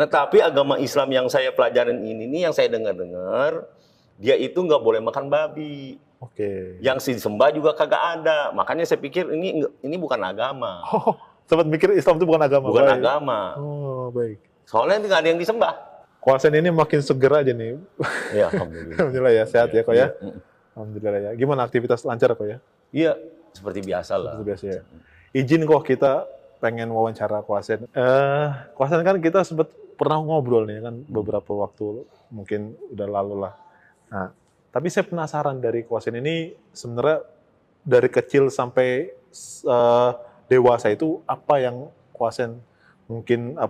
Nah, tapi agama Islam yang saya pelajarin ini nih, yang saya dengar-dengar, dia itu nggak boleh makan babi. Oke. Yang disembah juga kagak ada. Makanya saya pikir ini bukan agama. Oh, sempat mikir Islam itu bukan agama. Bukan Baik. agama. Oh, baik. Soalnya nggak ada yang disembah. Kuasen ini makin seger aja nih. Ya, alhamdulillah. Alhamdulillah ya, sehat ya kok ya. Iya. Alhamdulillah ya. Gimana aktivitas lancar kok ya? Iya, seperti biasa lah. Seperti biasa ya. Izin kok kita pengen wawancara Kuasen. Kuasen kan kita sempat pernah ngobrol nih kan beberapa waktu mungkin udah lalu lah. Nah, tapi saya penasaran dari Kuasen ini sebenarnya dari kecil sampai dewasa itu apa yang Kuasen mungkin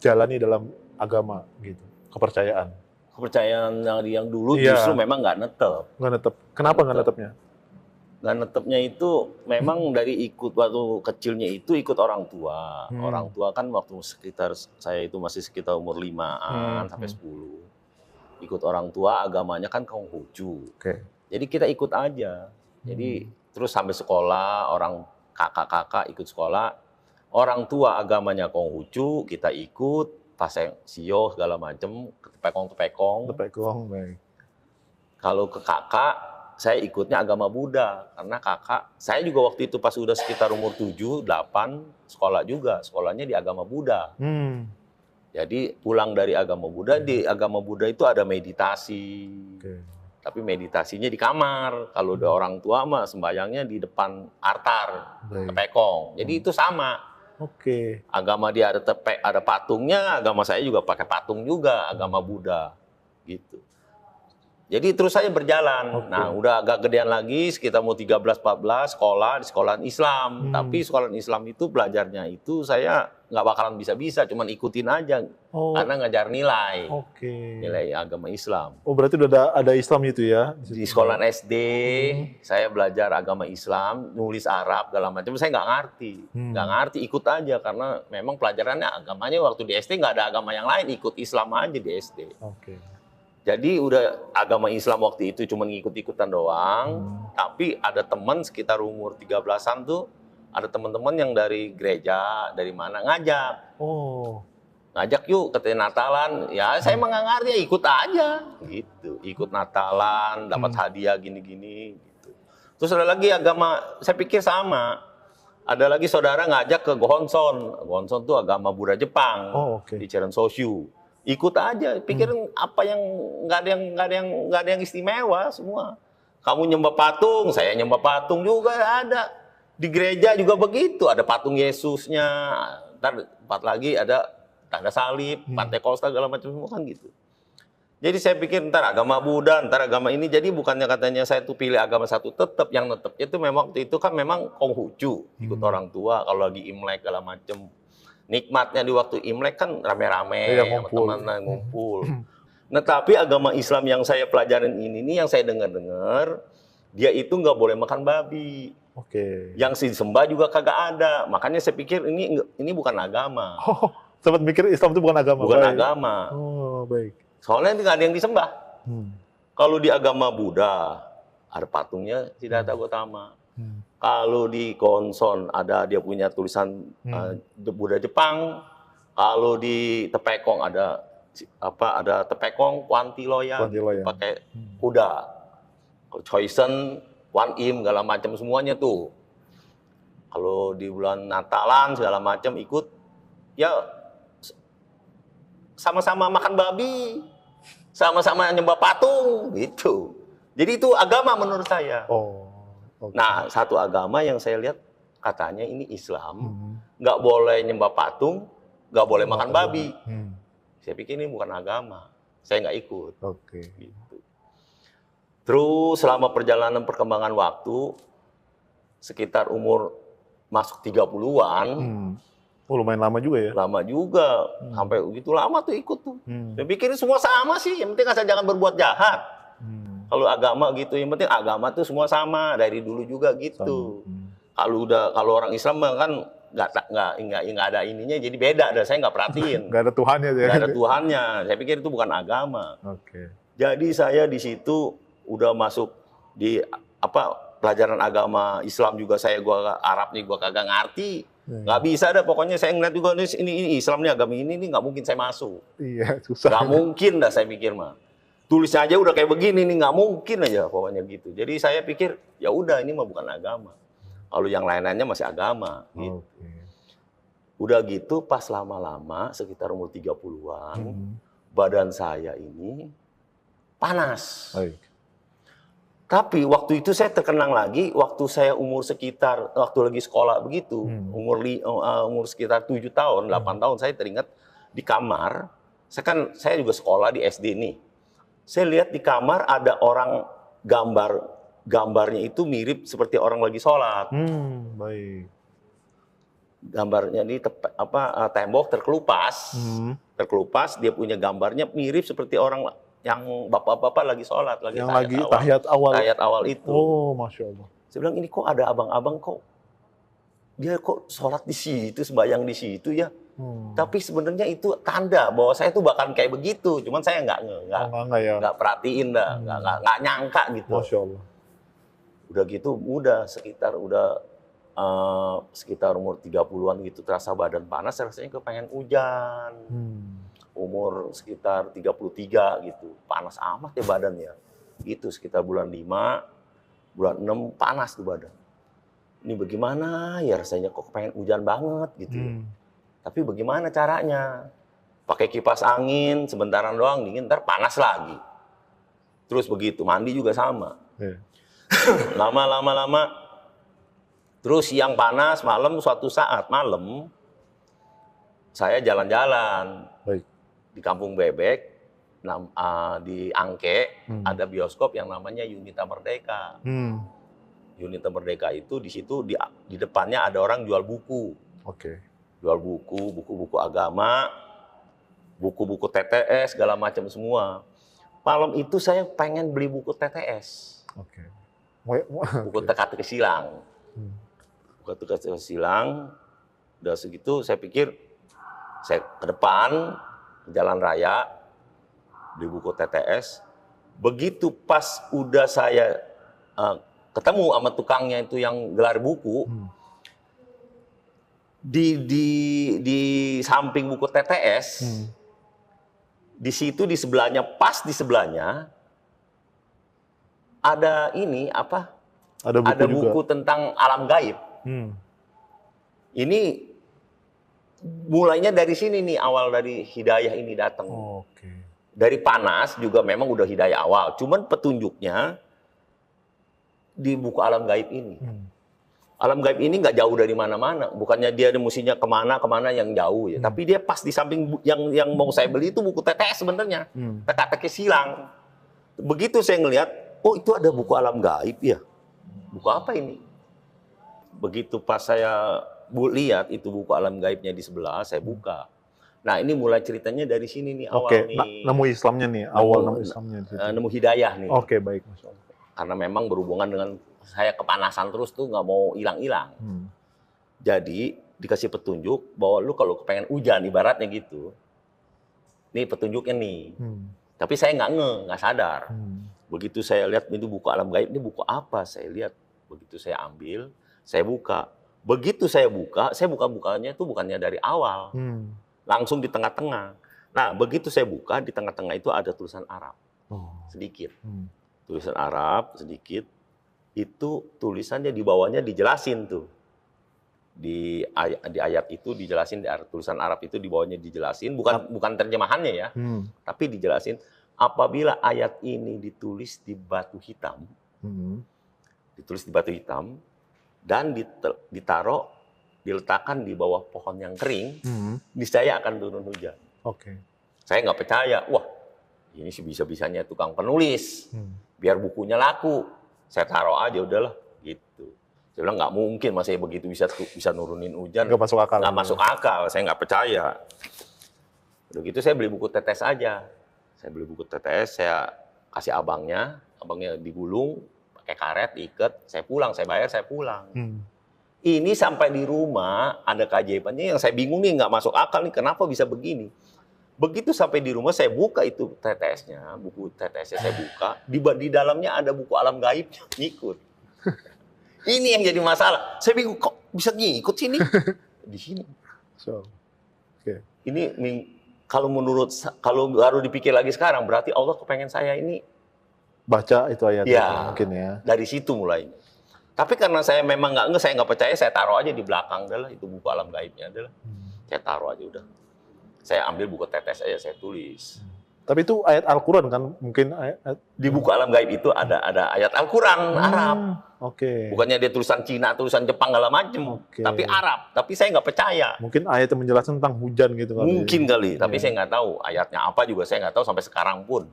jalani dalam agama gitu, kepercayaan. Kepercayaan yang dulu Iya. justru memang nggak netep. Nggak netep. Kenapa nggak netepnya? Nggak netepnya itu memang dari waktu kecilnya itu ikut orang tua. Orang tua kan waktu sekitar saya itu masih sekitar umur 5-an sampai 10. Ikut orang tua, agamanya kan Konghucu. Oke. Jadi kita ikut aja. Jadi terus sampai sekolah, orang kakak-kakak ikut sekolah. Orang tua agamanya Konghucu, kita ikut, pasang sio segala macem, tepekong-tepekong. Tepekong, baik. Kalau ke kakak, saya ikutnya agama Buddha. Karena kakak, saya juga waktu itu pas udah sekitar umur 7, 8, sekolah juga. Sekolahnya di agama Buddha. Jadi pulang dari agama Buddha, di agama Buddha itu ada meditasi. Oke. Tapi meditasinya di kamar. Kalau udah orang tua mah sembayangnya di depan altar, Baik. tepekong. Jadi itu sama. Oke. Agama dia ada patungnya, agama saya juga pakai patung juga, agama Buddha. Gitu. Jadi terus saya berjalan. Nah, udah agak gedean lagi, sekitar mau 13-14, sekolah di sekolahan Islam. Tapi sekolahan Islam itu belajarnya itu saya nggak bakalan bisa-bisa, cuman ikutin aja. Karena ngajar nilai. Oke. Nilai agama Islam. Oh, berarti udah ada Islam itu ya? Di sekolah SD, saya belajar agama Islam, nulis Arab, segala macam. Saya nggak ngerti. Nggak ngerti, ikut aja. Karena memang pelajarannya agamanya waktu di SD nggak ada agama yang lain, ikut Islam aja di SD. Oke. Jadi udah agama Islam waktu itu cuma ngikut-ikutan doang. Tapi ada teman sekitar umur 13-an tuh, ada teman-teman yang dari gereja, dari mana, ngajak. Oh. Ngajak yuk, katanya Natalan. Ya saya emang nggak ngerti, ya ikut aja. Gitu, ikut Natalan, dapat hadiah gini-gini. Gitu. Terus ada lagi agama, saya pikir sama. Ada lagi saudara ngajak ke Gohonson. Gohonson tuh agama Buddha Jepang. Oh, oke. Di Cheronsoshu. Ikut aja, pikirin apa yang nggak ada yang istimewa semua. Kamu nyembah patung, saya nyembah patung juga ada. Di gereja juga begitu, ada patung Yesusnya. Ntar tempat lagi ada tanda salib, Pantekosta segala macam semua kan gitu. Jadi saya pikir ntar agama Buddha, ntar agama ini. Jadi bukannya katanya saya tuh pilih agama satu, tetap yang tetap itu memang waktu itu kan memang Konghucu, ikut orang tua kalau lagi Imlek segala macam. Nikmatnya di waktu Imlek kan rame-rame, sama teman ngumpul. Nah, tapi agama Islam yang saya pelajarin ini nih, yang saya dengar-dengar, dia itu nggak boleh makan babi. Oke. Yang disembah juga kagak ada. Makanya saya pikir ini bukan agama. Oh, sempat mikir Islam itu bukan agama. Bukan baik. agama. Oh, baik. Soalnya nggak ada yang disembah. Kalau di agama Buddha, ada patungnya Siddhartha Gautama. Kalau di Gohonson ada dia punya tulisan Buddha Jepang. Kalau di Tepekong ada Tepekong Kwantiloyan pakai kuda. Choisen, Wan Im segala macam semuanya tuh. Kalau di bulan Natalan segala macam ikut, ya sama-sama makan babi, sama-sama nyembah patung gitu. Jadi itu agama menurut saya. Oh. Okay. Nah, satu agama yang saya lihat katanya ini Islam, nggak boleh nyembah patung, nggak boleh makan babi. Saya pikir ini bukan agama, saya nggak ikut. Oke. Gitu. Terus selama perjalanan perkembangan waktu, sekitar umur masuk 30-an, oh, lumayan lama juga ya? Lama juga, sampai begitu lama tuh ikut tuh. Saya pikir semua sama sih, yang penting asal jangan berbuat jahat. Kalau agama gitu, yang penting agama tuh semua sama dari dulu juga gitu. Kalau orang Islam kan nggak ada ininya, jadi beda. Saya nggak perhatiin. Nggak ada Tuhannya. Nggak ada Tuhannya. Saya pikir itu bukan agama. Oke. Jadi saya di situ udah masuk di pelajaran agama Islam juga gua Arabnya gua kagak ngerti. Nggak bisa dah, pokoknya saya ngeliat juga ini Islam nih, agama ini nggak mungkin saya masuk. Iya, susah. Nggak mungkin dah saya pikir mah. Tulisnya aja udah kayak begini nih, nggak mungkin aja pokoknya gitu. Jadi saya pikir ya udah ini mah bukan agama. Kalau yang lain-lainnya masih agama. Gitu. Oke. Udah gitu pas lama-lama sekitar umur 30-an, badan saya ini panas. Baik. Tapi waktu itu saya terkenang lagi, waktu saya umur sekitar, waktu lagi sekolah begitu, umur sekitar 7 tahun, 8 tahun, saya teringat di kamar, saya juga sekolah di SD nih. Saya lihat di kamar ada orang gambarnya itu mirip seperti orang lagi sholat. Baik. Gambarnya di tembok terkelupas, dia punya gambarnya mirip seperti orang yang bapak-bapak lagi sholat, yang lagi tahiyat awal. Tahiyat awal itu. Oh, Masya Allah. Saya bilang ini kok ada abang-abang dia kok sholat di situ, sembahyang di situ ya. Tapi sebenarnya itu tanda bahwa saya tuh bahkan kayak begitu, cuman saya nggak perhatiin dah, nggak nyangka gitu. Masya Allah. Udah gitu, sekitar umur 30-an gitu, terasa badan panas, rasanya kepengen hujan. Umur sekitar 33 gitu, panas amat ya badannya. Gitu sekitar bulan 5, bulan 6 panas tuh badan. Ini bagaimana ya rasanya kok kepengen hujan banget gitu. Tapi bagaimana caranya? Pakai kipas angin, sebentaran doang dingin, ntar panas lagi. Terus begitu, mandi juga sama. Lama. Terus siang panas, suatu saat malam, saya jalan-jalan. Baik. Di Kampung Bebek, di Angke, ada bioskop yang namanya Yunita Merdeka. Yunita Merdeka itu di situ di depannya ada orang jual buku. Oke. Jual buku agama, buku-buku TTS, segala macam semua. Malam itu saya pengen beli buku TTS. Oke. Buku teka-teki silang. Buku teka-teki silang. Udah segitu saya pikir saya ke depan jalan raya beli buku TTS. Begitu pas udah saya ketemu sama tukangnya itu yang gelar buku, di samping buku TTS, di situ di sebelahnya, pas di sebelahnya ada ini apa? Ada buku tentang alam gaib. Ini mulainya dari sini nih, awal dari hidayah ini datang. Dari panas juga memang udah hidayah awal, cuman petunjuknya di buku alam gaib ini. Alam gaib ini nggak jauh dari mana-mana, bukannya dia mestinya kemana yang jauh ya, tapi dia pas di samping yang mau saya beli itu buku TTS sebenarnya, teka-teki silang. Begitu saya ngelihat, oh itu ada buku alam gaib ya, buku apa ini? Begitu pas saya lihat itu buku alam gaibnya di sebelah, saya buka. Nah ini mulai ceritanya dari sini nih awal nih. Nemu Islamnya nih, nemu Islamnya. Nemu hidayah nih. Oke, baik, Masya Allah. Karena memang berhubungan dengan saya kepanasan terus tuh nggak mau hilang-hilang. Jadi dikasih petunjuk bahwa lu kalau kepengen hujan ibaratnya gitu, nih petunjuknya nih. Tapi saya nggak sadar. Begitu saya lihat itu buku alam gaib, ini buku apa? Saya lihat, begitu saya ambil, saya buka. Begitu saya buka-bukanya itu bukannya dari awal, langsung di tengah-tengah. Nah begitu saya buka, di tengah-tengah itu ada tulisan Arab, sedikit. Tulisan Arab sedikit. Itu tulisannya di bawahnya dijelasin tuh. Di ayat itu dijelasin, tulisan Arab itu di bawahnya dijelasin, bukan terjemahannya ya, tapi dijelasin apabila ayat ini ditulis di batu hitam, dan diletakkan di bawah pohon yang kering, niscaya akan turun hujan. Saya nggak percaya, wah ini sih bisa-bisanya tukang penulis, biar bukunya laku. Saya taruh aja udahlah gitu. Saya bilang nggak mungkin mas saya begitu bisa nurunin hujan. Nggak masuk akal. Nggak masuk akal, saya nggak percaya. Udah gitu saya beli buku tetes aja. Saya beli buku tetes, saya kasih abangnya digulung pakai karet, diikat, saya pulang, saya bayar, saya pulang. Ini sampai di rumah ada keajaibannya yang saya bingung nih, nggak masuk akal nih, kenapa bisa begini? Begitu sampai di rumah saya buka itu TTS-nya, buku TTS-nya saya buka, di dalamnya ada buku alam gaib ngikut. Ini yang jadi masalah. Saya bingung kok bisa ngikut sini. di sini. So, oke. Ini kalau baru dipikir lagi sekarang, berarti Allah kepengen saya ini Baca itu ayat ya itu mungkin ya. dari situ mulainya. Tapi karena saya memang saya nggak percaya, saya taruh aja di belakang adalah itu buku alam gaibnya adalah. Saya taruh aja udah. Saya ambil buku tetes aja, saya tulis. Tapi itu ayat Al-Quran kan mungkin ayat Di buku alam gaib itu ada ayat Al-Quran Arab. Oke. Bukannya dia tulisan Cina, tulisan Jepang segala macem, Oke. tapi Arab. Tapi saya nggak percaya. Mungkin ayat yang menjelaskan tentang hujan gitu kali. Mungkin kali, tapi Iya. saya nggak tahu ayatnya apa juga saya nggak tahu sampai sekarang pun.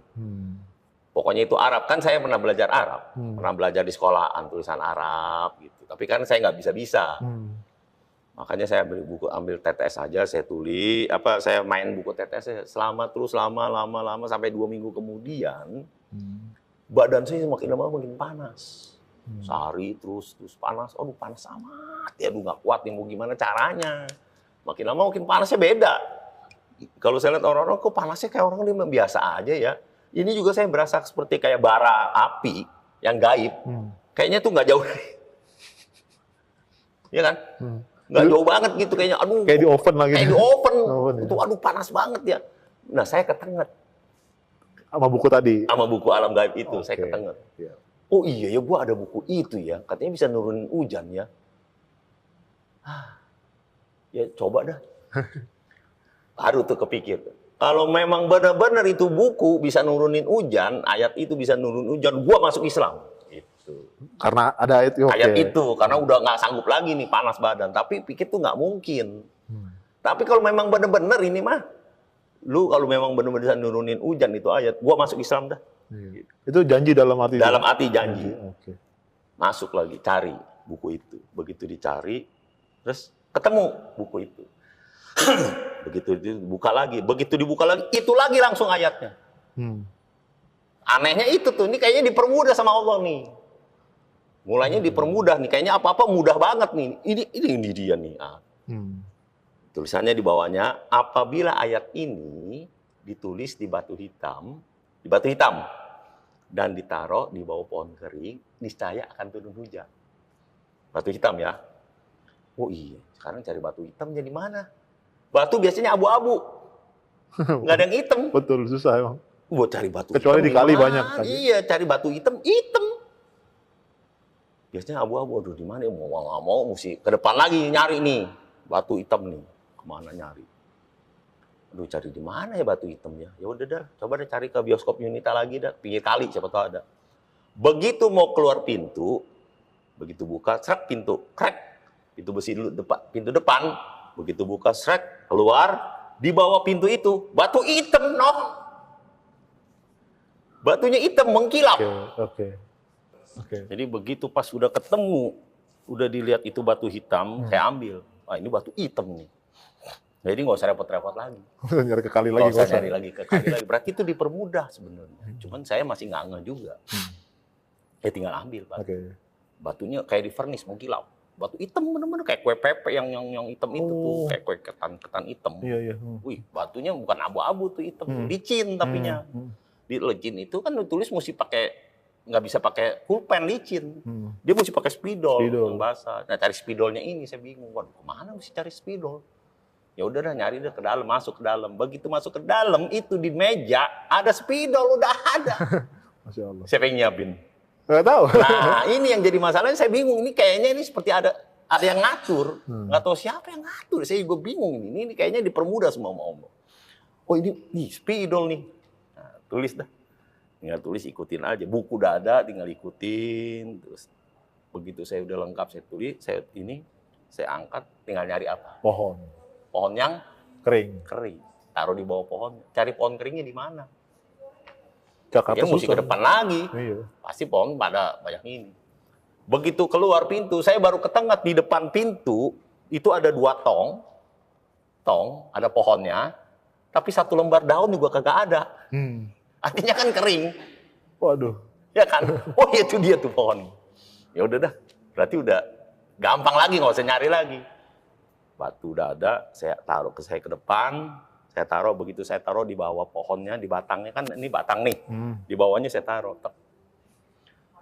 Pokoknya itu Arab. Kan saya pernah belajar Arab, pernah belajar di sekolahan tulisan Arab gitu. Tapi kan saya nggak bisa. Makanya saya ambil TTS aja, saya tulis, saya main buku TTS lama sampai 2 minggu kemudian, badan saya makin lama makin panas. Sehari terus panas, aduh panas amat, ya aduh nggak kuat nih, mau gimana caranya. Makin lama makin panasnya beda. Kalau saya lihat orang-orang kok panasnya kayak orang dia biasa aja ya. Ini juga saya berasa seperti kayak bara api yang gaib. Kayaknya tuh nggak jauh. Iya kan? Nggak jauh banget gitu kayaknya. Aduh, Kayak di oven lagi. kayak di oven. Ya. Itu aduh panas banget ya. Nah, saya ketenget Sama buku tadi. sama buku alam gaib itu, saya Oke. ketenget. Iya. Oh iya ya, gua ada buku itu ya. Katanya bisa nurunin hujan ya. Ya coba dah. Baru tuh kepikir. Kalau memang benar-benar itu buku bisa nurunin hujan, ayat itu bisa nurunin hujan, gua masuk Islam. Gitu. Karena ada ayat oke. Ayat itu, karena udah nggak sanggup lagi nih panas badan. Tapi pikir tuh nggak mungkin. Tapi kalau memang benar-benar ini mah, lu kalau memang benar-benar bisa nurunin hujan itu ayat, gua masuk Islam dah. Iya. Itu janji dalam arti Dalam arti janji. Oke. Masuk lagi, cari buku itu. Begitu dicari, terus ketemu buku itu. Begitu dibuka lagi, itu lagi langsung ayatnya. Anehnya itu tuh, ini kayaknya dipermudah sama Allah nih. Mulainya dipermudah nih, kayaknya apa-apa mudah banget nih. Ini dia nih. Tulisannya di bawahnya, apabila ayat ini ditulis di batu hitam, dan ditaruh di bawah pohon kering, niscaya akan turun hujan. Batu hitam ya. Oh iya, sekarang cari batu hitam jadi mana? Batu biasanya abu-abu. Nggak ada yang hitam. Betul, susah emang. Buat cari batu Kecuali hitam di kali gimana? banyak kan. Iya, cari batu hitam. Biasanya abu-abu. Aduh, di mana ya? Mau mesti ke depan lagi nyari nih. Batu hitam nih. Kemana nyari? Aduh, cari di mana ya batu hitam ya? Ya udah dah, coba deh cari ke bioskop Yunita lagi dah. Pinggir kali, siapa tahu ada. Begitu mau keluar pintu, begitu buka, srek pintu, krek. Pintu besi dulu, pintu depan. Begitu buka, srek, keluar. Di bawah pintu itu, batu hitam, noh. Batunya hitam, mengkilap. Oke. Jadi begitu pas udah ketemu, udah dilihat itu batu hitam, saya ambil. Wah, ini batu hitam nih. Jadi nggak usah repot-repot lagi. Nyari ke kali Nggak lagi. usah nyari lagi ke kali lagi. Berarti itu dipermudah sebenarnya. Cuman saya masih nggak ngeh juga. Ya tinggal ambil batu. Oke. Batunya kayak di vernis, mengkilap. Batu hitam bener-bener kayak kue pepe yang hitam itu tuh, kayak kue ketan hitam. Iya. Wih, batunya bukan abu-abu tuh hitam, licin tapinya. Di licin itu kan tulis mesti nggak bisa pakai pulpen licin. Dia mesti pakai spidol yang basah. Nah, cari spidolnya ini saya bingung. Waduh, kemana mesti cari spidol? Ya udah dah, nyari deh ke dalam, masuk ke dalam. Begitu masuk ke dalam itu di meja ada spidol, udah ada. Masya Allah. Siapa yang nyiapin? Nggak tahu. Nah, ini yang jadi masalahnya, saya bingung. Ini kayaknya ini seperti ada yang ngatur. Nggak tahu siapa yang ngatur. Saya juga bingung ini. Ini kayaknya dipermudah semua sama Allah. Oh ini spidol nih. Nah, tulis dah. Tinggal tulis, ikutin aja. Buku udah ada, tinggal ikutin. Terus begitu saya udah lengkap, saya tulis, saya angkat, tinggal nyari apa? Pohon. Pohon yang Kering. Taruh di bawah pohon. Cari pohon keringnya di mana? Jakarta Dia mesti ke depan lagi. Iya. Pasti pohon pada banyak ini. Begitu keluar pintu, saya baru ketengat di depan pintu, itu ada 2 tong, ada pohonnya, tapi 1 lembar daun juga kagak ada. Artinya kan kering. Waduh. Ya kan? Oh itu dia tuh pohon. Ya udah dah, berarti udah gampang lagi, nggak usah nyari lagi. Batu udah ada, saya taruh ke depan, begitu saya taruh di bawah pohonnya, di batangnya kan ini batang nih, di bawahnya saya taruh.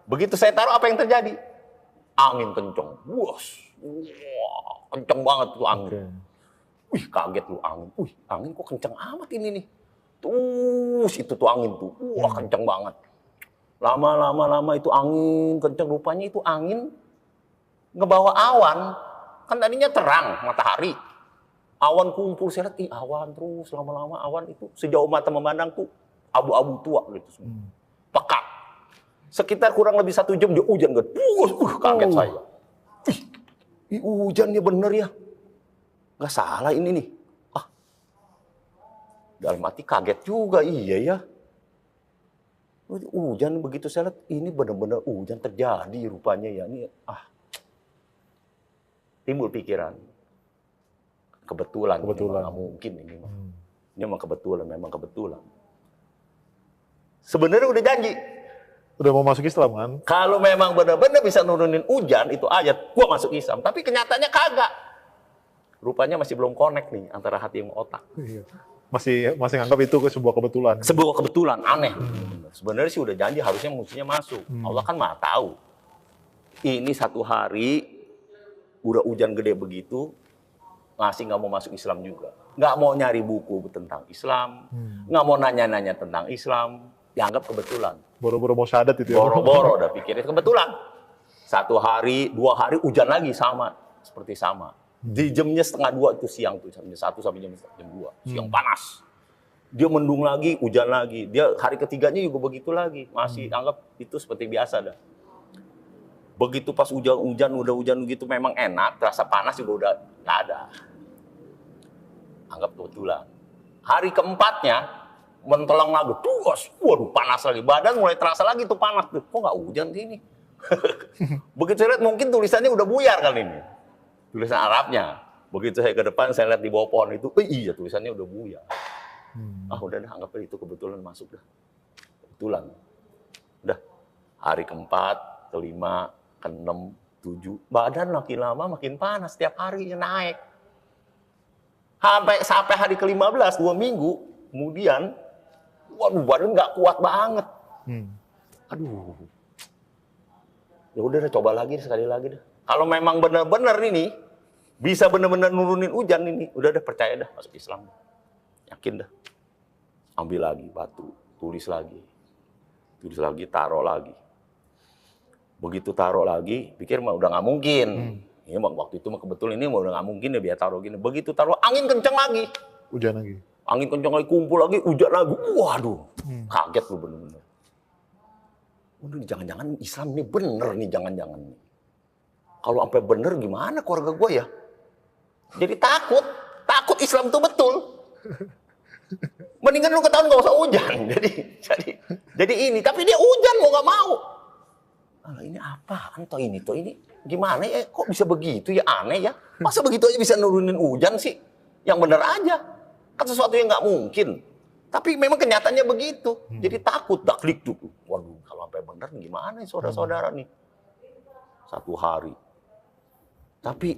Begitu saya taruh, apa yang terjadi? Angin kencang, wah, kenceng banget tuh angin. Oke. Wih, kaget lu angin. Wih, angin kok kenceng amat ini nih. Terus itu tuh angin tuh. Wah, kenceng banget. Lama itu angin kenceng. Rupanya itu angin ngebawa awan. Kan tadinya terang matahari. Awan kumpul, saya lihat, awan terus. Lama-lama awan itu sejauh mata memandang tuh abu-abu tua gitu semua. Pekat. Sekitar kurang lebih 1 jam dia hujan. Kaget saya. Ih, hujannya bener ya. Nggak salah ini nih. Dalam hati kaget juga, iya ya. Hujan begitu saya lihat, ini benar-benar hujan terjadi rupanya ya. Ini, timbul pikiran. Kebetulan. Nggak mungkin ini. Ini memang kebetulan. Sebenarnya udah janji. Udah mau masuk Islam kan? Kalau memang benar-benar bisa nurunin hujan, itu ayat, gua masuk Islam. Tapi kenyataannya kagak. Rupanya masih belum connect nih antara hati sama otak. Iya. Masih nganggap itu sebuah kebetulan. Sebuah kebetulan, aneh. Sebenarnya sih udah janji, harusnya mestinya masuk. Allah kan maha tahu. Ini 1 hari, udah hujan gede begitu, masih nggak mau masuk Islam juga. Nggak mau nyari buku tentang Islam, nggak mau nanya-nanya tentang Islam, dianggap kebetulan. Boro-boro mau syahadat itu ya? Boro-boro udah pikirin kebetulan. 1 hari, 2 hari hujan lagi seperti sama. Di jamnya 1:30 itu siang tuh, jam 1 sampai jam 2. Siang panas. Dia mendung lagi, hujan lagi. Dia hari ketiganya juga begitu lagi. Masih anggap itu seperti biasa dah. Begitu pas hujan udah hujan gitu memang enak, terasa panas juga udah nggak ada. Anggap kebetulan. Hari keempatnya, mentelang lagi. Waduh panas lagi. Badan mulai terasa lagi tuh panas. Kok nggak hujan sini? Begitu saya lihat mungkin tulisannya udah buyar kali ini. Tulisan Arabnya. Begitu saya ke depan, saya lihat di bawah pohon itu, iya tulisannya udah buyar. Udah dah, anggap itu kebetulan masuk dah. Kebetulan. Udah, hari keempat, kelima, keenam, 7. Badan makin lama makin panas, setiap harinya naik. Sampai hari ke-15, 2 minggu, kemudian, waduh badan nggak kuat banget. Aduh. Ya udah coba lagi sekali lagi dah. Kalau memang benar-benar ini bisa benar-benar nurunin hujan ini, udah percaya dah masuk Islam. Yakin dah. Ambil lagi batu, tulis lagi, taruh lagi. Begitu taruh lagi, pikir mah udah nggak mungkin. Ini waktu itu mah kebetulan ini udah nggak mungkin ya biar taruh gini. Begitu taruh, angin kenceng lagi. Hujan lagi. Angin kenceng lagi, kumpul lagi, hujan lagi. Waduh, kaget lu bener-bener. Waduh, jangan-jangan Islam ini bener nih, jangan-jangan. Kalau sampai bener gimana keluarga gue ya? Jadi takut Islam itu betul. Mendingan lu ketahuan gak usah hujan. Jadi ini, tapi dia hujan mau nggak mau. Ini apaan toh ini gimana ya? Kok bisa begitu ya, aneh ya? Masa begitu aja bisa nurunin hujan sih? Yang bener aja. Kan sesuatu yang nggak mungkin. Tapi memang kenyataannya begitu. Jadi takut, daklik tuh. Waduh, kalau sampai bener gimana nih saudara-saudara nih? 1 hari. Tapi,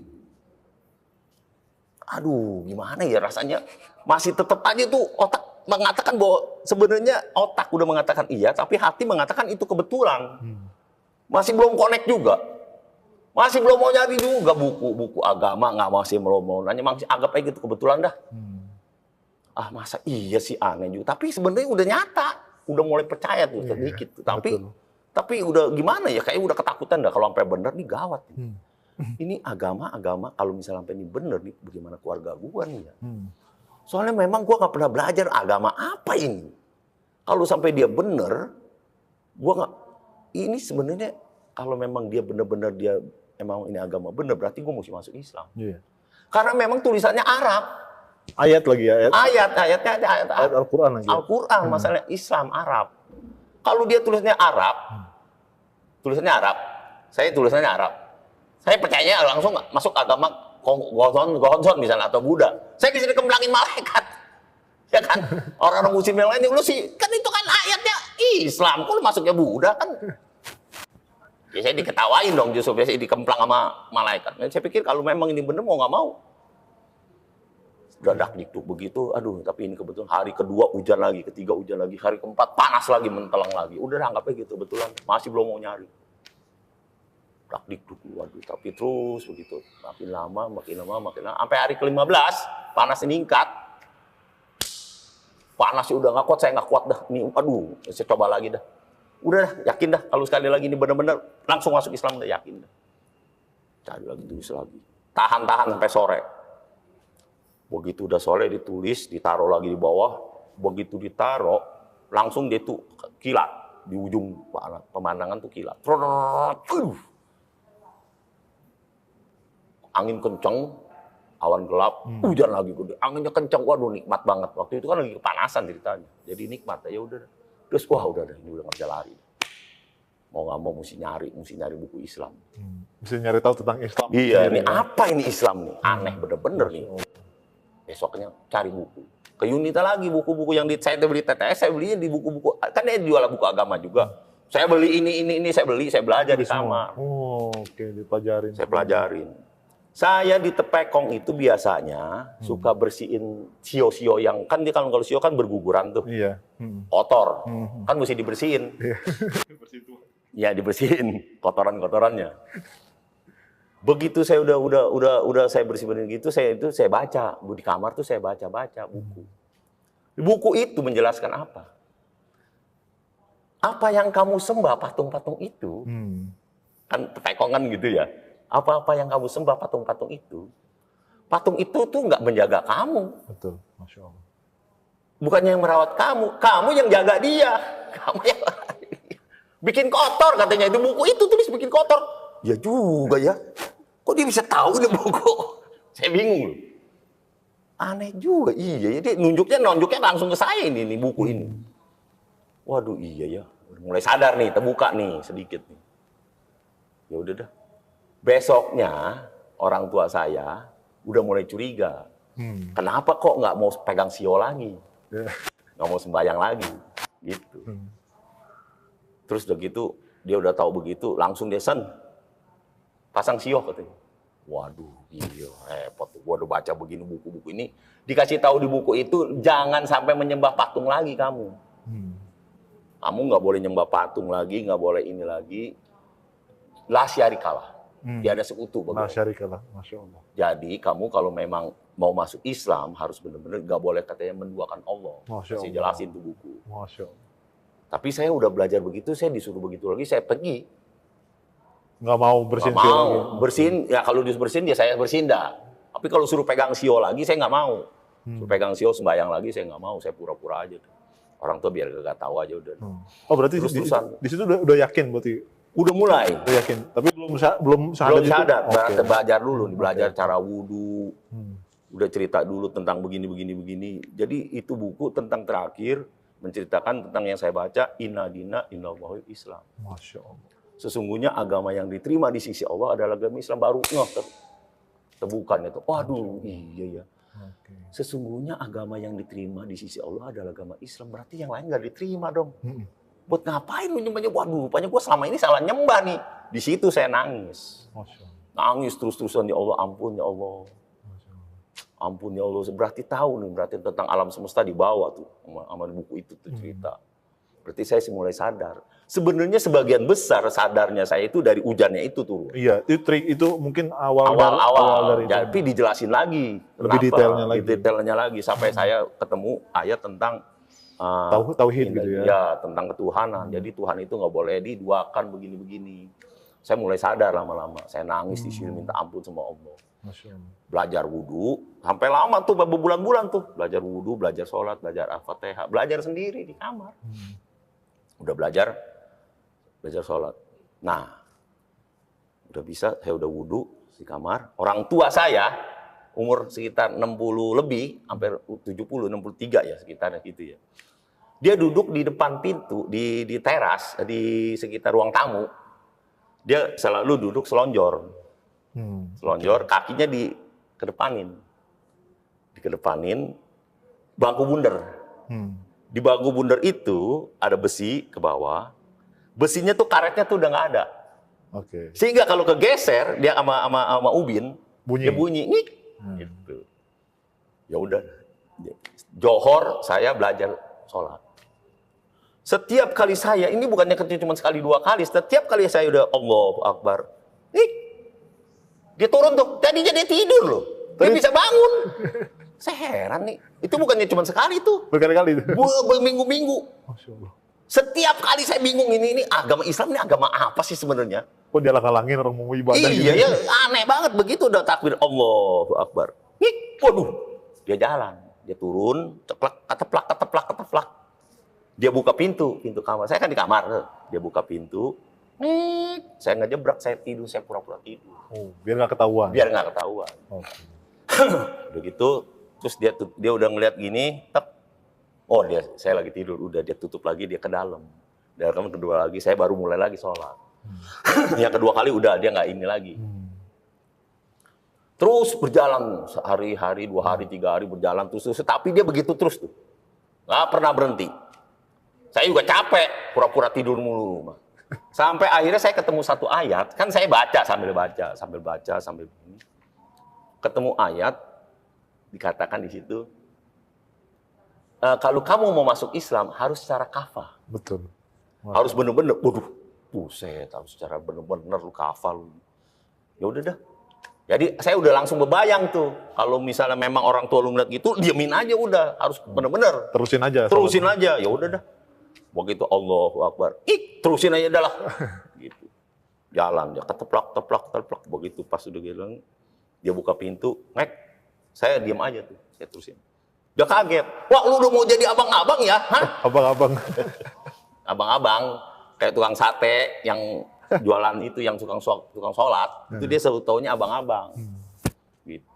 aduh gimana ya rasanya. Masih tetap aja tuh otak mengatakan bahwa sebenarnya otak udah mengatakan iya, tapi hati mengatakan itu kebetulan. Masih belum connect juga. Masih belum mau nyari juga buku agama, masih belum mau nanya, masih anggap aja gitu kebetulan dah. Masa iya sih, aneh juga. Tapi sebenarnya udah nyata, udah mulai percaya tuh sedikit. Tapi udah gimana ya, kayak udah ketakutan dah kalau sampai bener nih gawat. Ini agama kalau misalnya sampai ini bener nih, bagaimana keluarga gua nih ya. Soalnya memang gua nggak pernah belajar agama apa ini. Kalau sampai dia bener, gua nggak. Ini sebenarnya kalau memang dia bener-bener dia emang ini agama bener, berarti gua mesti masuk Islam. Karena memang tulisannya Arab. Ayat lagi ya? Ayatnya ada ayat Al-Quran lagi. Al-Quran, masalah Islam Arab. Kalau dia tulisannya Arab, saya tulisannya Arab. Saya percaya langsung masuk agama Gohonson misalnya atau Buddha. Saya bisa dikemblangin malaikat. Ya kan? Orang-orang muslim yang lain lu sih, kan itu kan ayatnya Islam, kok lu masuknya Buddha kan? Ya saya diketawain dong justru, biasanya dikemplang sama malaikat. Saya pikir kalau memang ini bener mau nggak mau. Dadak diktuk begitu, aduh tapi ini kebetulan hari kedua hujan lagi, ketiga hujan lagi, hari keempat panas lagi, mentelang lagi. Udah anggapnya gitu, betulan masih belum mau nyari. dak dikduk, waduh, tapi terus begitu. Makin lama, sampai hari ke-15 panas meningkat. Panasnya udah nggak kuat, saya nggak kuat dah. Ini, aduh, saya coba lagi dah. Udah dah, yakin dah. Kalau sekali lagi ini benar-benar langsung masuk Islam, udah yakin dah. Cari lagi, tulis lagi. Tahan sampai sore. Begitu udah sore ditulis, ditaruh lagi di bawah. Begitu ditaruh, langsung dia tuh kilat. Di ujung pemandangan tuh kilat. Angin kenceng, awan gelap, hujan lagi gede. Anginnya kenceng, waduh nikmat banget. Waktu itu kan lagi kepanasan ceritanya. Jadi nikmat, ya udah. Terus wah udah ini udah nggak bisa lari. Mau nggak mau mesti nyari buku Islam. Mesti nyari tahu tentang Islam. Iya, ini apa ini Islam nih? Aneh bener-bener nih. Besoknya cari buku. Ke Yunita lagi buku-buku yang saya beli TTS, saya belinya di buku-buku. Kan dia jual buku agama juga. Saya beli ini, saya belajar di kamar. Oh, oke, dipelajarin. Saya pelajarin. Saya di Tepekong itu biasanya suka bersihin sio-sio yang kan dia kalau sio kan berguguran tuh. Iya. Kotor. Kan mesti dibersihin. Ya dibersihin kotoran-kotorannya. Begitu saya udah saya bersih-bersihin gitu, saya baca di kamar tuh saya baca buku. Buku itu menjelaskan apa? Apa yang kamu sembah patung-patung itu? Kan Tepekong kan gitu ya. Apa-apa yang kamu sembah patung-patung itu tuh nggak menjaga kamu. Betul, Masya Allah. Bukannya yang merawat kamu yang jaga dia. Kamu yang bikin kotor katanya itu buku itu tulis bikin kotor. Ya juga ya. Kok dia bisa tahu ini buku? Saya bingung loh. Aneh juga, iya. Jadi nunjuknya langsung ke saya ini buku ini. Waduh iya ya. Mulai sadar nih, terbuka nih sedikit nih. Ya udah dah. Besoknya orang tua saya udah mulai curiga. Kenapa kok nggak mau pegang sio lagi? Nggak mau sembahyang lagi. Gitu. Terus udah gitu, dia udah tahu begitu, langsung dia pasang sio katanya. Waduh, iya repot. Gua udah baca begini buku-buku ini. Dikasih tahu di buku itu, jangan sampai menyembah patung lagi kamu. Kamu nggak boleh nyembah patung lagi, nggak boleh ini lagi. La syarikalah. Dia ada sekutu. La syarikalah, Masya Allah. Jadi kamu kalau memang mau masuk Islam harus benar-benar nggak boleh katanya menduakan Allah. Saya jelasin tuh buku. Masya Allah. Tapi saya udah belajar begitu, saya disuruh begitu lagi, saya pergi. Nggak mau bersihin sio lagi? Bersihin, ya kalau bersihin ya saya bersihin dah. Tapi kalau suruh pegang sio lagi, saya nggak mau. Suruh pegang sio sembahyang lagi, saya nggak mau. Saya pura-pura aja. Orang tua biar gak tahu aja udah. Oh berarti di situ udah yakin berarti? Udah mulai. Udah yakin, tapi belum sadar. Okay. Belajar dulu, belajar cara wudhu. Udah cerita dulu tentang begini. Jadi itu buku tentang terakhir menceritakan tentang yang saya baca, inna dina innallahi Islam. Masya Allah. Sesungguhnya agama yang diterima di sisi Allah adalah agama Islam. Baru terbuka itu. Waduh, iya ya. Sesungguhnya agama yang diterima di sisi Allah adalah agama Islam. Berarti yang lain nggak diterima dong. Buat ngapain lu nyembahnya? Waduh, rupanya gue selama ini salah nyembah nih. Di situ saya nangis. Nangis terus-terusan, ya Allah, ampun ya Allah. Ampun ya Allah, berarti tahu nih, berarti tentang alam semesta di bawah tuh. Sama buku itu tuh cerita. Berarti saya mulai sadar. Sebenarnya sebagian besar sadarnya saya itu dari ujannya itu tuh. Iya, itu mungkin awal dari itu. Tapi dijelasin lagi. Lebih detailnya lagi. Sampai saya ketemu ayat tentang tauhid gitu ya. Ya, tentang ketuhanan. Jadi Tuhan itu nggak boleh diduakan begini-begini. Saya mulai sadar lama-lama. Saya nangis di sini minta ampun sama Allah. Belajar wudhu, sampai lama tuh berbulan-bulan tuh. Belajar wudhu, belajar sholat, belajar Al-Fatihah. Belajar sendiri di kamar. Udah belajar sholat. Nah, udah bisa, saya udah wudhu di kamar. Orang tua saya, umur sekitar 60 lebih, hampir 70, 63 ya, sekitarnya gitu ya. Dia duduk di depan pintu, di teras, di sekitar ruang tamu. Dia selalu duduk selonjor. Selonjor, kakinya dikedepanin. Bangku bundar. Di bangku bundar itu ada besi ke bawah. Besinya tuh karetnya tuh udah nggak ada. Sehingga kalau kegeser, dia sama ubin, dia bunyi. Gitu. Ya udah. Johor saya belajar sholat. Setiap kali saya, ini bukannya cuma sekali dua kali, setiap kali saya udah Allahu Akbar, Dia turun tuh, tadinya dia tidur loh. Dia bisa bangun. Saya heran nih, itu bukannya cuma sekali tuh. Berkali-kali itu. Berminggu-minggu. Masya Allah. Setiap kali saya bingung ini agama Islam ini agama apa sih sebenarnya? Kok dia langit orang mau ibadah Iya ya, aneh banget begitu udah takbir Allahu Akbar. Nih, waduh, dia jalan, dia turun, keteplak. Dia buka pintu kamar. Saya kan di kamar, dia buka pintu. Saya nggak jebrak, saya tidur, saya pura-pura tidur. Oh, biar nggak ketahuan. Biar nggak ketahuan. Oke. Udah gitu, terus dia udah ngeliat gini, oh saya lagi tidur, udah dia tutup lagi, dia ke dalam. Dalam kedua lagi, saya baru mulai lagi sholat. Yang kedua kali udah dia nggak ini lagi. Terus berjalan sehari-hari, 2 hari, 3 hari berjalan terus. Tapi dia begitu terus tuh, nggak pernah berhenti. Saya juga capek, pura-pura tidur mulu. Sampai akhirnya saya ketemu satu ayat, kan saya baca sambil ini. Ketemu ayat, dikatakan di situ, kalau kamu mau masuk Islam harus secara kafah. Betul. Harus bener-bener, waduh, buset, harus secara bener-bener lu kafah. Ya udah dah. Jadi saya udah langsung bebayang tuh, kalau misalnya memang orang tua lu ngeliat gitu, diemin aja udah, harus bener-bener. Terusin aja. Ya udah dah. Begitu Allahu Akbar, terusin aja dah lah. Gitu. Jalan, dia keteplak. Begitu pas udah bilang, dia buka pintu, saya diam aja tuh, saya terusin. Dia kaget, wah lu udah mau jadi abang-abang ya? Hah? Abang-abang. Abang-abang, kayak tukang sate yang jualan itu, yang tukang sholat, itu dia selalu taunya abang-abang. Gitu.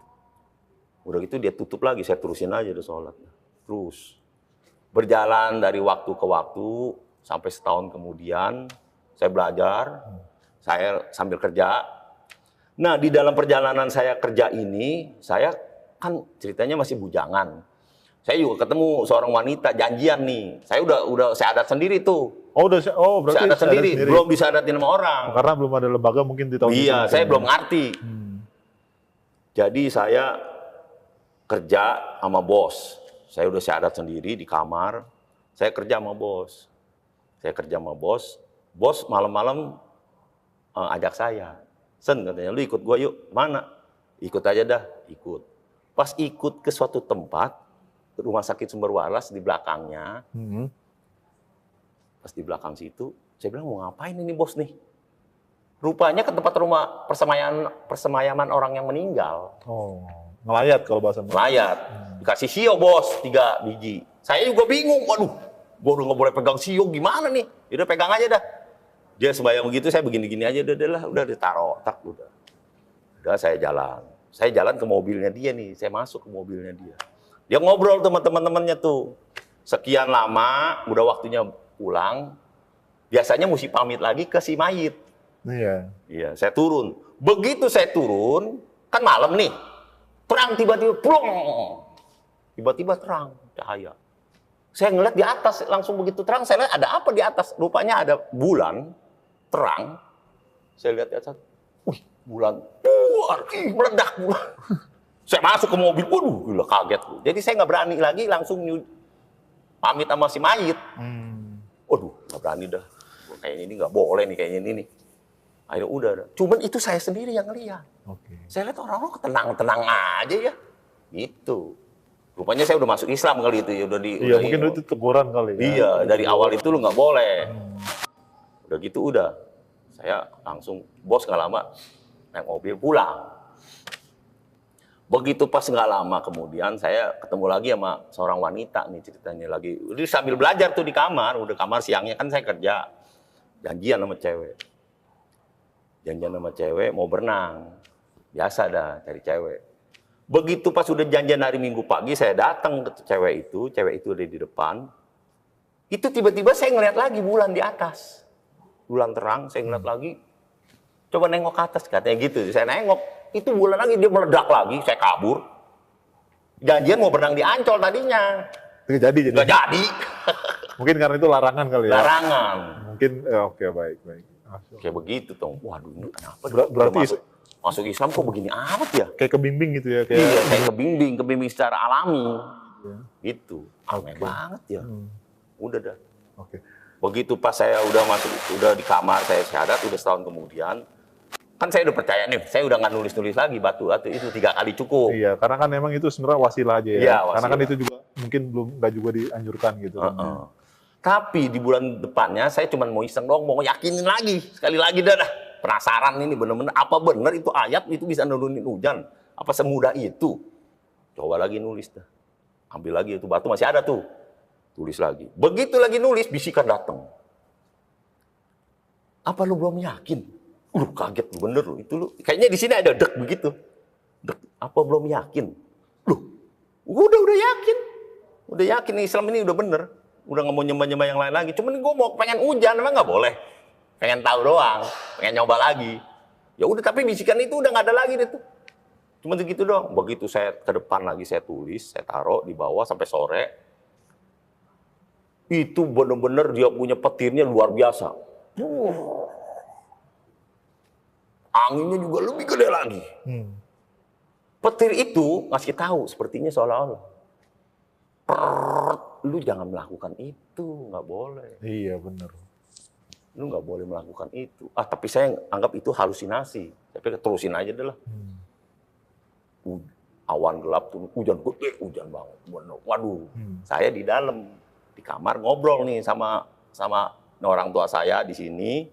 Udah gitu dia tutup lagi, saya terusin aja deh sholat. Terus. Berjalan dari waktu ke waktu, sampai setahun kemudian, saya belajar, saya sambil kerja. Nah, di dalam perjalanan saya kerja ini, saya kan ceritanya masih bujangan. Saya juga ketemu seorang wanita, janjian nih. Saya udah syahadat sendiri tuh. Berarti syahadat sendiri, belum disyahadatin sama orang. Karena belum ada lembaga mungkin di tahun itu. Iya, saya belum ngerti. Jadi saya kerja sama bos. Saya udah syahadat sendiri di kamar. Saya kerja sama bos. Bos malam-malam ajak saya. Sen katanya, lu ikut gua yuk. Mana? Ikut aja dah. Ikut. Pas ikut ke suatu tempat, rumah sakit Sumber Waras di belakangnya. Pas di belakang situ, saya bilang mau ngapain ini bos nih? Rupanya ke tempat rumah persemayaman orang yang meninggal. Oh, ngelayat kalau bahasa. Ngelayat. Dikasih sio bos, 3 biji. Saya juga bingung, waduh, gua udah nggak boleh pegang sio, gimana nih? Udah pegang aja dah. Dia sembahyang begitu, saya begini-gini aja, udah ditaruh, udah saya jalan. Saya jalan ke mobilnya dia nih, saya masuk ke mobilnya dia. Dia ngobrol sama teman-temannya tuh. Sekian lama, udah waktunya pulang, biasanya mesti pamit lagi ke si mayit. Iya, saya turun. Begitu saya turun, kan malam nih, terang tiba-tiba, plong. Tiba-tiba terang, cahaya. Saya ngeliat di atas, langsung begitu terang, saya lihat ada apa di atas. Rupanya ada bulan, terang. Saya lihat di atas, bulan, meledak bulan. Saya masuk ke mobil, waduh, gila kaget. Jadi saya nggak berani lagi langsung pamit sama si mayit. Waduh, nggak berani dah. Kayaknya ini nggak boleh nih, kayaknya ini nih. Akhirnya udah. Cuman itu saya sendiri yang ngeliat. Saya lihat orang-orang tenang-tenang aja ya. Gitu. Rupanya saya udah masuk Islam kali itu ya. Iya, mungkin itu teguran kali ya. Iya, dari awal itu lu nggak boleh. Udah gitu udah. Saya langsung, bos nggak lama, naik mobil pulang. Begitu pas nggak lama kemudian saya ketemu lagi sama seorang wanita nih ceritanya lagi. Udah sambil belajar tuh di kamar, udah kamar siangnya kan saya kerja. Janjian sama cewek mau berenang. Biasa dah cari cewek. Begitu pas udah janjian hari Minggu pagi saya datang ke cewek itu ada di depan. Itu tiba-tiba saya ngeliat lagi bulan di atas. Bulan terang, saya ngeliat lagi. Coba nengok ke atas katanya gitu. Saya nengok, itu bulan lagi dia meledak lagi, saya kabur. Janjian mau berenang di Ancol tadinya. Nggak jadi. Mungkin karena itu larangan kali ya. Larangan. Mungkin oke, baik. Kayak begitu tuh. Waduh, ini kenapa? Berarti masuk Islam kok begini amat ya? Kayak kebimbing gitu ya. Iya, kayak kebimbing secara alami. Gitu. Aneh banget ya. Udah dah. Begitu pas saya udah masuk, udah di kamar saya syahadat, udah setahun kemudian, Kan saya udah percaya nih, saya udah nggak nulis-nulis lagi batu itu 3 kali cukup. Iya, karena kan memang itu sebenarnya wasilah aja ya. Iya, Karena kan wasilah. itu juga mungkin nggak juga dianjurkan gitu. Kan. Tapi di bulan depannya saya cuma mau iseng dong, mau yakinin lagi. Sekali lagi dah. Penasaran ini bener-bener, apa bener itu ayat itu bisa nurunin hujan? Apa semudah itu? Coba lagi nulis dah. Ambil lagi itu batu, masih ada tuh. Tulis lagi. Begitu lagi nulis, bisikan datang. Apa lu belum yakin? Kaget lu, bener lu. Itu lu. Kayaknya di sini ada dek begitu. Dek, apa belum yakin? Udah yakin. Udah yakin Islam ini udah bener. Udah nggak mau nyembah-nyembah yang lain lagi. Cuman gue mau pengen hujan, emang nggak boleh. Pengen tahu doang, pengen nyoba lagi. Ya udah, tapi bisikan itu udah nggak ada lagi deh tuh. Cuma segitu doang. Begitu saya ke depan lagi, saya tulis, saya taruh di bawah sampai sore. Itu bener-bener dia punya petirnya luar biasa. Anginnya juga lebih gede lagi. Petir itu ngasih tahu sepertinya seolah-olah. Lu jangan melakukan itu, nggak boleh. Iya, benar. Lu nggak boleh melakukan itu. Tapi saya anggap itu halusinasi. Tapi terusin aja deh lah. Awan gelap tuh, hujan gede, hujan banget. Waduh, saya di dalam, di kamar ngobrol nih sama orang tua saya di sini,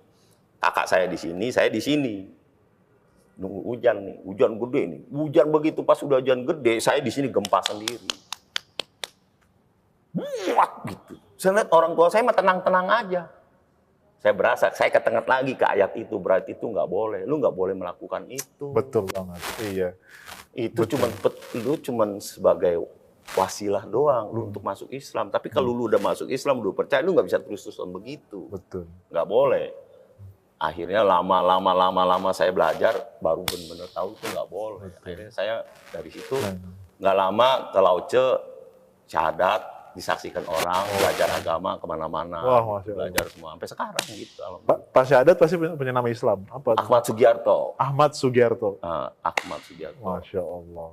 kakak saya di sini, saya di sini. Nunggu hujan nih, hujan gede nih. Hujan begitu pas udah hujan gede, saya di sini gempa sendiri. Buat gitu. Saya lihat orang tua saya mah tenang-tenang aja. Saya berasa, saya ketengah lagi ke ayat itu, berarti itu nggak boleh. Lu nggak boleh melakukan itu. Betul banget, iya. Itu lu cuman sebagai wasilah doang, lu untuk masuk Islam. Tapi kalau lu udah masuk Islam, lu percaya, lu nggak bisa terus-terusan begitu. Betul. Nggak boleh. Akhirnya lama saya belajar, baru benar-benar tahu itu nggak boleh. Akhirnya saya dari situ, nggak lama ke Lauce, syahadat, disaksikan orang, belajar agama kemana-mana, Wah, Masya Allah. belajar semua sampai sekarang gitu. Pak Syahadat pasti punya nama Islam. Apa? Ahmad Sugiarto. Ahmad Sugiarto. Ahmad Sugiarto. Masya Allah.